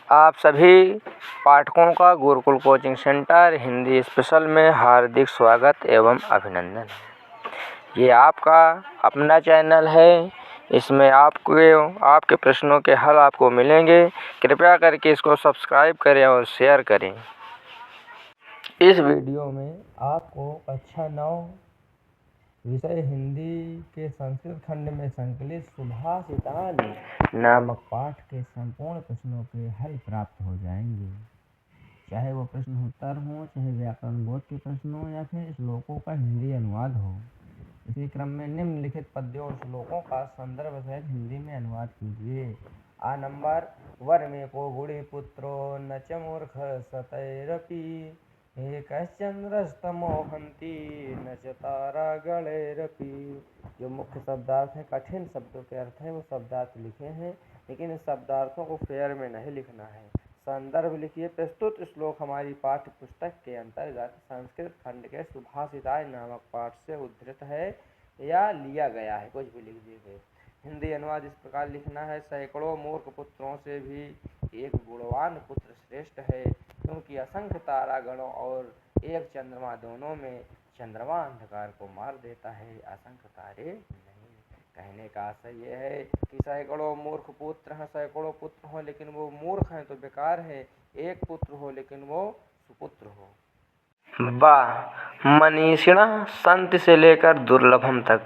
आप सभी पाठकों का Gurukul coaching centre Hindi special में हार्दिक स्वागत एवं अभिनंदन है। ये आपका अपना चैनल है। इसमें आपके प्रश्नों के हल आपको मिलेंगे। कृपया करके इसको सब्सक्राइब करें और शेयर करें। इस वीडियो में आपको कक्षा 9 विषय हिंदी के संस्कृत खंड में संकलित सुभाषितानि नामक पाठ के संपूर्ण प्रश्नों के हल प्राप्त हो जाएंगे। चाहे वो प्रश्न उत्तर हो, चाहे व्याकरण बोध के प्रश्न हो या फिर श्लोकों का हिंदी अनुवाद हो। इसी क्रम में निम्नलिखित पद्यों और श्लोकों का संदर्भ सहित हिंदी में अनुवाद कीजिए। आ नंबर वर में को गुड़ी पुत्रो न च मूर्ख सतैरपि एकश्चंद्रस्तमोहंती न च तारा गणैरपि। जो मुख्य शब्दार्थ हैं, कठिन शब्दों के अर्थ हैं, वो शब्दार्थ लिखे हैं, लेकिन इस शब्दार्थों को फेयर में नहीं लिखना है। संदर्भ लिखिए। प्रस्तुत श्लोक हमारी पाठ्य पुस्तक के अंतर्गत संस्कृत खंड के सुभाषितानि नामक पाठ से उद्धृत है या लिया गया है। कुछ भी लिख दीजिए। हिंदी अनुवाद इस प्रकार लिखना है। सैकड़ों मूर्ख पुत्रों से भी एक गुणवान पुत्र श्रेष्ठ है, क्योंकि असंख्य तारा गणों और एक चंद्रमा दोनों में चंद्रमा अंधकार को मार देता है, असंख्य तारे नहीं। कहने का आशय यह है कि सैकड़ों मूर्ख पुत्र हैं, सैकड़ों पुत्र हो लेकिन वो मूर्ख हैं तो बेकार है, एक पुत्र हो लेकिन वो सुपुत्र हो। बा मनीषिणः संति से लेकर दुर्लभम तक।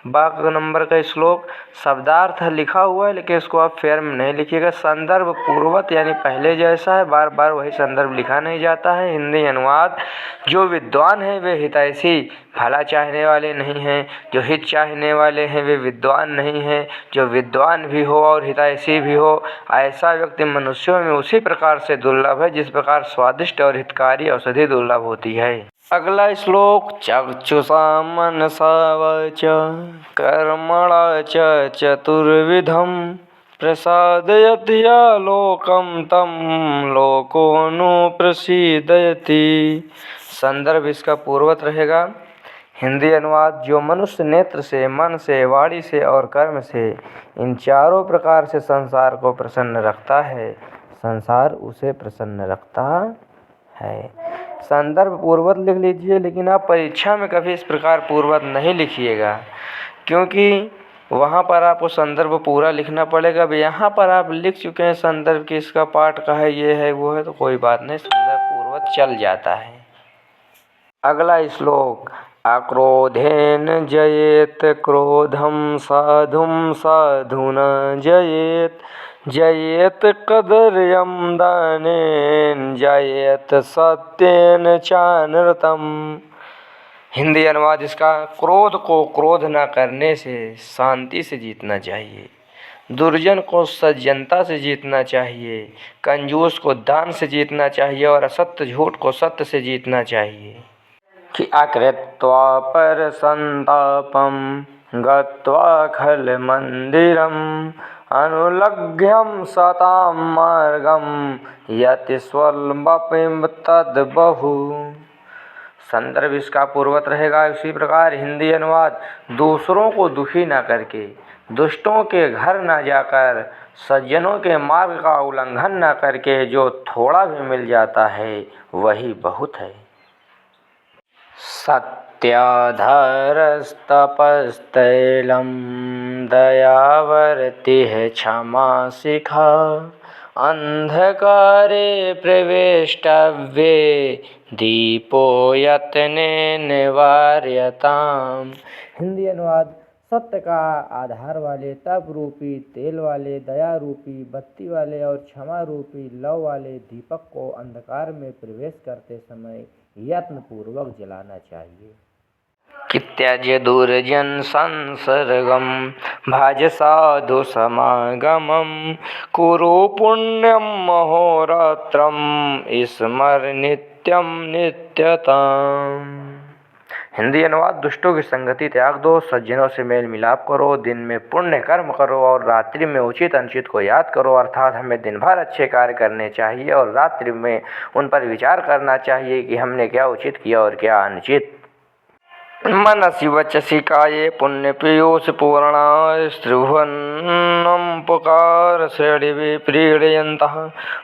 बाक नंबर का श्लोक शब्दार्थ लिखा हुआ है, लेकिन इसको आप फेयर में नहीं लिखिएगा। संदर्भ पूर्वत यानी पहले जैसा है, बार बार वही संदर्भ लिखा नहीं जाता है। हिंदी अनुवाद जो विद्वान है वे हितैषी भला चाहने वाले नहीं हैं, जो हित चाहने वाले हैं वे विद्वान नहीं हैं। जो विद्वान भी हो और हितैषी भी हो, ऐसा व्यक्ति मनुष्यों में उसी प्रकार से दुर्लभ है जिस प्रकार स्वादिष्ट और हितकारी औषधि दुर्लभ होती है। अगला श्लोक चक्षुषा मनसा वाचा कर्मणा च चतुर्विधम प्रसादयति लोकम तम लोकोनु प्रसीदयति। संदर्भ इसका पूर्वत रहेगा। हिंदी अनुवाद जो मनुष्य नेत्र से, मन से, वाणी से और कर्म से इन चारों प्रकार से संसार को प्रसन्न रखता है, संसार उसे प्रसन्न रखता है। संदर्भ पूर्वत लिख लीजिए, लेकिन आप परीक्षा में कभी इस प्रकार पूर्वत नहीं लिखिएगा, क्योंकि वहाँ पर आपको संदर्भ पूरा लिखना पड़ेगा। अब यहाँ पर आप लिख चुके हैं संदर्भ कि इसका पाठ का है, ये है, वो है, तो कोई बात नहीं, संदर्भ पूर्वत चल जाता है। अगला श्लोक अक्रोधेन जयेत क्रोधम साधुम साधुना जयेत जयेत कदर्यम दानेन जयेत सत्येन चानृतम। हिंदी अनुवाद इसका क्रोध को क्रोध न करने से शांति से जीतना चाहिए, दुर्जन को सज्जनता से जीतना चाहिए, कंजूस को दान से जीतना चाहिए और असत्य झूठ को सत्य से जीतना चाहिए। कि अकृत्वा पर संतापम गत्वा खल मंदिरम अनुलग्ध्यम सताम मार्गम यति स्वल्पम तद बहु। संदर्भ इसका पूर्वत रहेगा। इसी प्रकार हिंदी अनुवाद दूसरों को दुखी न करके, दुष्टों के घर न जाकर, सज्जनों के मार्ग का उल्लंघन न करके जो थोड़ा भी मिल जाता है वही बहुत है। सत्याधारस्तपस्तैलं दयावर्तिः क्षमा शिखा अंधकारे प्रवेष्टव्ये दीपो यत्नेन निवार्यताम्। हिंदी अनुवाद सत्य का आधार वाले, तप रूपी तेल वाले, दया रूपी बत्ती वाले और क्षमा रूपी लौ वाले दीपक को अंधकार में प्रवेश करते समय यत्न पूर्वक जलाना चाहिए। कित्याज्य दुर्जन संसर्गम भाज साधु समागमम कुरु पुण्यम महोरात्रम स्मर नित्यम नित्यताम। हिंदी अनुवाद दुष्टों की संगति त्याग दो, सज्जनों से मेल मिलाप करो, दिन में पुण्य कर्म करो और रात्रि में उचित अनुचित को याद करो। अर्थात हमें दिन भर अच्छे कार्य करने चाहिए और रात्रि में उन पर विचार करना चाहिए कि हमने क्या उचित किया और क्या अनुचित। मनसि वचसि काये पुण्यपीयूष पूर्णा स्त्रिभुवनं पुकार श्रेणिवे प्रीडयन्तः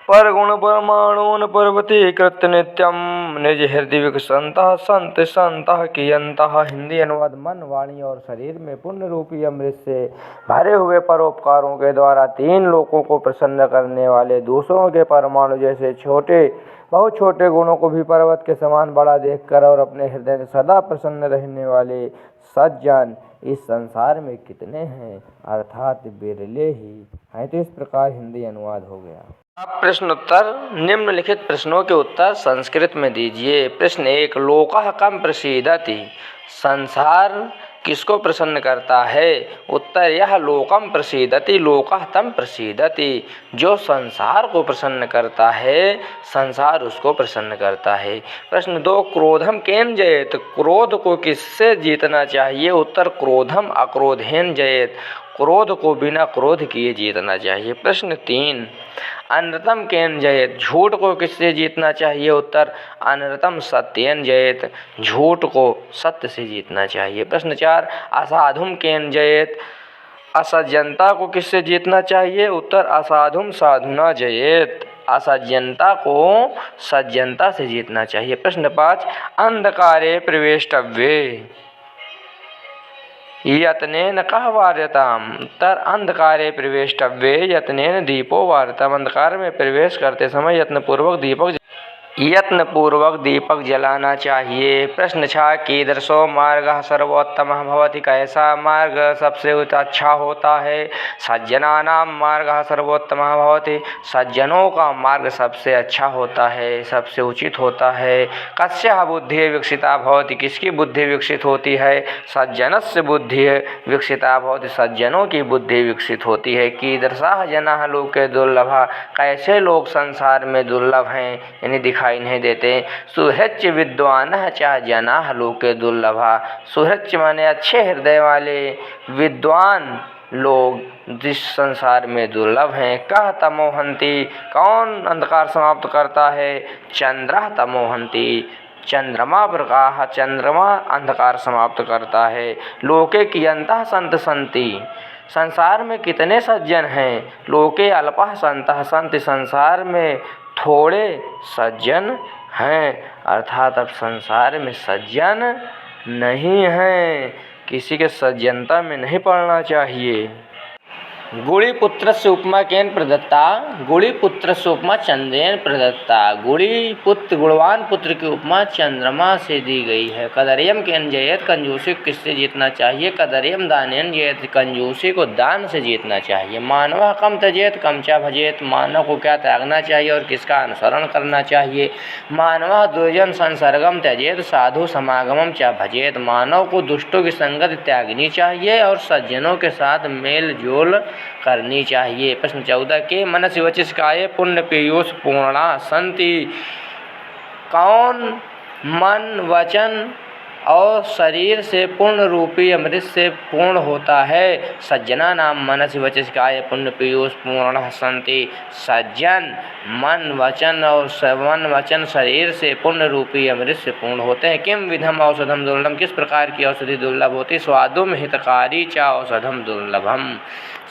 परगुण परमाणून् पर्वतीकृत्य नित्यं निज हृदय विकसन्तः संत संतः कियन्तः। हिंदी अनुवाद मन, वाणी और शरीर में पुण्य रूपी अमृत से भरे हुए परोपकारों के द्वारा तीन लोकों को प्रसन्न करने वाले दूसरों के परमाणु जैसे छोटे बहुत छोटे गुणों को भी पर्वत के समान बड़ा देखकर और अपने हृदय में सदा प्रसन्न रहने वाले सज्जन इस संसार में कितने हैं, अर्थात बिरले ही हैं। तो इस प्रकार हिंदी अनुवाद हो गया। अब प्रश्न उत्तर। निम्नलिखित प्रश्नों के उत्तर संस्कृत में दीजिए। प्रश्न 1, लोकः कम प्रसीदति, संसार किसको प्रसन्न करता है? उत्तर, यह लोकम प्रसीदति लोकः तम प्रसीदति, जो संसार को प्रसन्न करता है संसार उसको प्रसन्न करता है। प्रश्न 2, क्रोधम केन जयेत, क्रोध को किससे जीतना चाहिए? उत्तर, क्रोधम अक्रोधेन जयेत, क्रोध को बिना क्रोध किए जीतना चाहिए। प्रश्न 3, अनृतम केन जयेत, झूठ को किससे जीतना चाहिए? उत्तर, अनृतम सत्येन जयेत, झूठ को सत्य से जीतना चाहिए। प्रश्न 4, असाधुम केन जयेत, असज्जनता को किससे जीतना चाहिए? उत्तर, असाधुम साधुना जयेत, असज्जनता को सज्जनता से जीतना चाहिए। प्रश्न 5, अंधकारे प्रवेष्टव्ये यत्नेन कः वार्यताम्। उत्तर, अंधकारे प्रवेष्टव्ये यत्नेन दीपो वार्यताम्, अंधकार में प्रवेश करते समय यत्नपूर्वक दीपक जलाना चाहिए। प्रश्न 6, कीदृशो मार्गः सर्वोत्तमः भवति, कैसा मार्ग सबसे अच्छा होता है? सज्जनानां मार्गः सर्वोत्तमः भवति, सज्जनों का मार्ग सबसे अच्छा होता है, सबसे उचित होता है। कस्याः बुद्धिः विकसिता भवति, किसकी बुद्धि विकसित होती है? सज्जनस्य बुद्धिः विकसिता भवति, सज्जनों की बुद्धि विकसित होती है। कीदृशाः जनाः लोके दुर्लभः, कैसे लोग संसार में दुर्लभ हैं, यानी दिखाई नहीं देते। सुहृच विद्वानः च जनाः लोके दुर्लभा, सुहृच माने अच्छे हृदय वाले, विद्वान लोग जिस संसार में दुर्लभ हैं। कः तमोहन्ति, कौन अंधकार समाप्त करता है? चंद्रः तमोहन्ति, चंद्रमा प्रकाश, चंद्रमा अंधकार समाप्त करता है। लोके कियन्तः संत सन्ति, संसार में कितने सज्जन हैं? लोके अल्पः संतः सन्ति, संसार में थोड़े सज्जन हैं, अर्थात अब संसार में सज्जन नहीं हैं, किसी के सज्जनता में नहीं पड़ना चाहिए। गुड़ी पुत्र से उपमा केन प्रदत्ता, गुड़ी पुत्र से उपमा चंद्रेन प्रदत्ता, गुड़ी पुत्र गुणवान पुत्र की उपमा चंद्रमा से दी गई है। कदर्यम केन जयेत, कंजूसी को किससे जीतना चाहिए? कदर्यम दानेन जयेत, कंजूसी को दान से जीतना चाहिए। मानवः कम त्यजेत कम च भजेत, मानव को क्या त्यागना चाहिए और किसका अनुसरण करना चाहिए? मानवः दुर्जन संसर्गम त्यजेत साधु समागमम च भजेत, मानव को दुष्टों की संगत त्यागनी चाहिए और सज्जनों के साथ मेल जोल करनी चाहिए। प्रश्न 14, के मनसि वचसि काये पुण्य पीयूष पूर्णा सन्ति, कौन मन वचन और शरीर से पूर्ण रूपी अमृत से पूर्ण होता है? सज्जना नाम मनसि वचसि काये पुण्य पीयूष पूर्णः सन्ति, सज्जन मन वचन शरीर से पुण्य रूपी अमृत से पूर्ण होते हैं। किम विधम औषधम दुर्लभम, किस प्रकार की औषधि दुर्लभ होती? स्वादुम हितकारी च औषधम दुर्लभम,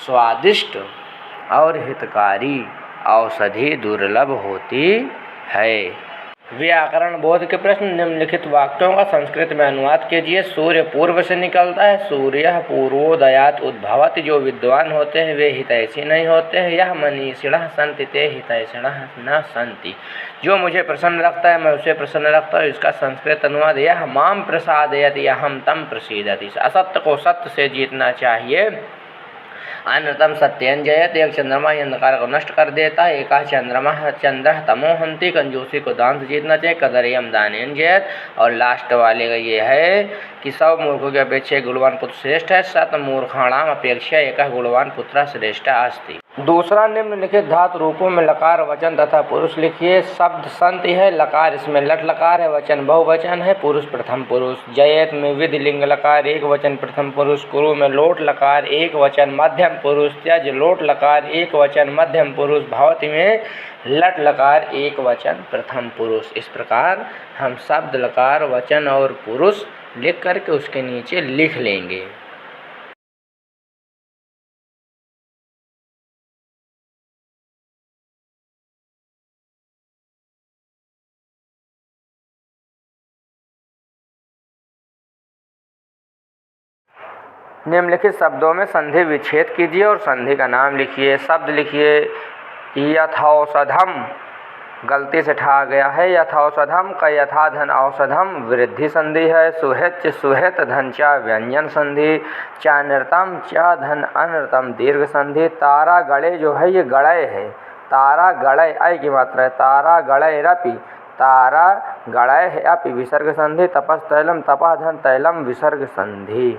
स्वादिष्ट और हितकारी औषधि दुर्लभ होती है। व्याकरण बोध के प्रश्न। निम्नलिखित वाक्यों का संस्कृत में अनुवाद कीजिए। सूर्य पूर्व से निकलता है, सूर्यः पूर्वोदयात् उद्भवति, जो विद्वान होते हैं वे हितैषी नहीं होते हैं। यह मनीषिणः सन्ति ते हितैषिणः न सन्ति, जो मुझे प्रसन्न रखता है मैं उसे प्रसन्न रखता हूँ। इसका संस्कृत अनुवाद, यह माम प्रसादयति अहम तम प्रसीदति, असत्य को सत्य से जीतना चाहिए। अनृतम सत्येन जयत, एक चंद्रमा अंधकार को नष्ट कर देता है। एक चंद्र तमोहन्ति, कंजूसी को दान से जीतना चाहिए। कदर्यम दानेन जयत, और लास्ट वाले का ये है कि 100 मूर्खों की अपेक्षा गुणवान पुत्र श्रेष्ठ है, 7 मूर्खाणाम अपेक्षा एक गुणवान पुत्र श्रेष्ठ अस्ति। दूसरा, निम्नलिखित धातु रूपों में लकार वचन तथा पुरुष लिखिए। शब्द संति है, लकार इसमें लट लकार है, वचन बहुवचन है, पुरुष प्रथम पुरुष। जयत में विधि लिंग लकार एक वचन प्रथम पुरुष, कुरु में लोट लकार एक वचन मध्यम पुरुष, त्यज लोट लकार एक वचन मध्यम पुरुष, भवति में लट लकार एक वचन प्रथम पुरुष। इस प्रकार हम शब्द, लकार, वचन और पुरुष लिख करके उसके नीचे लिख लेंगे। निम्नलिखित शब्दों में संधि विच्छेद कीजिए और संधि का नाम लिखिए। शब्द लिखिए यथौषधम, गलती से ठा गया है। यथौषधम का यथा धन औषधम वृद्धि संधि है। सुहित सुहित धन चा व्यंजन संधि। चानृतम चा धन अनृतम दीर्घ संधि। तारा गड़े जो है ये गड़य है। तारा गड़य ऐ की मात्रा है। तारा गड़य रपि, तारा गड़य है अपि विसर्ग संधि। तपस तैलम तपा धन तैलम विसर्ग संधि।